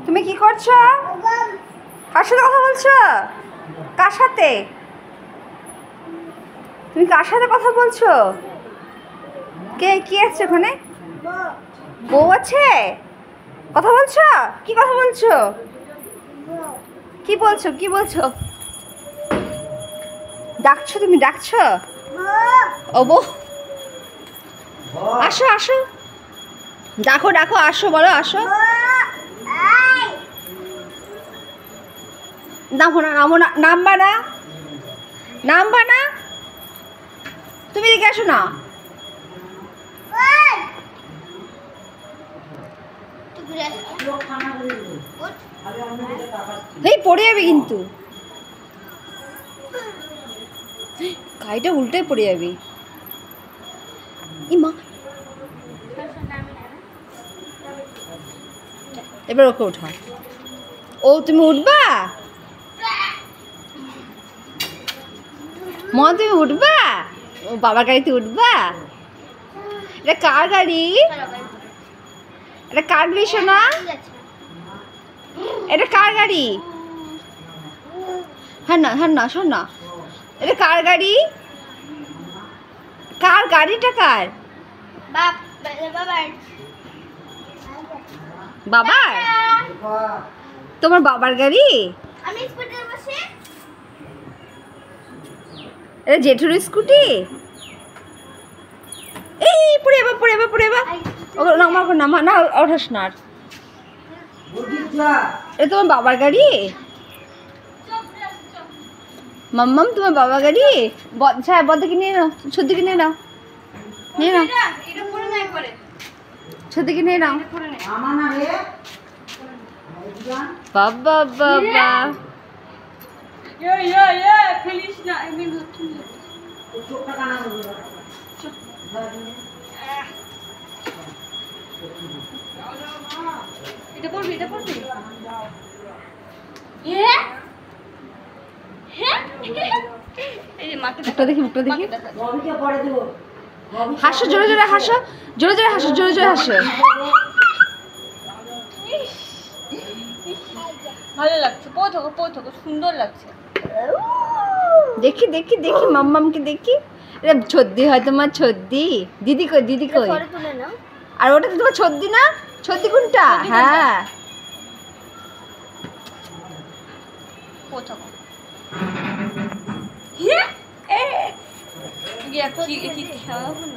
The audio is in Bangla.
তুমি কি করছো? কার সাথে কথা বলছো? কার সাথে? তুমি কার সাথে কথা বলছো? কে কি আছে ওখানে? বউ আছে? কথা বলছো? কি কথা বলছো? কি বলছো? কি বলছো? ডাকছো? তুমি ডাকছো? ও বউ, আসো আসো, ডাকো ডাকো, আসো, বলো আসো। নামো না, নামো না, নামবা না, নামবা না, তুমি এদিকে আসো না। এই পড়ে যাবে কিন্তু, গাড়িটা উল্টে পড়ে যাবি। ইমা, এবার ওকে ওঠা। ও তুমি উঠবা? মা তুমি উঠবা? ও বাবার গাড়িতে উঠবা? এটা কার গাড়ি? এটা কার গাড়ি সোনা? এটা কার গাড়ি? হ্যাঁ না, হ্যাঁ না, শোন না, এটা কার গাড়ি? কার গাড়িটা কার? বাবার? তোমার বাবার গাড়ি? এটা জেঠুর স্কুটি? এই পড়ে যাবা, পড়ে যাবা, পড়ে যাবা। ওকে নামা, নামা না, ওঠাস না আর। এটা তোমার বাবার গাড়ি? মাম্মাম তোমার বাবার গাড়ি? হ্যাঁ, বদ্দিকে নিয়ে নাও, সর্দিকে নিয়ে নাও, নিয়ে নাও, সর্দিকে নিয়ে নাও। বাবা বাবা, এটা পড়বি, এটা পড়বি। মুখটা দেখি, মুখটা দেখি। হাসো, জোরে জোরে হাসো, জোরে জোরে হাসো, জোরে জোরে হাসো। ভালো লাগছে, পৌঁছাকো, সুন্দর লাগছে। দেখি দেখি দেখি, মাম্মামকে দেখি। এটা ছদ্দি হয় তোমার, ছদ্দি। দিদি কই, দিদি কই? আর ওটা তো তোমার ছদ্দি না? ছদ্দি কোনটা? হ্যাঁ, পৌঁছাকো। কি খেলা হলো?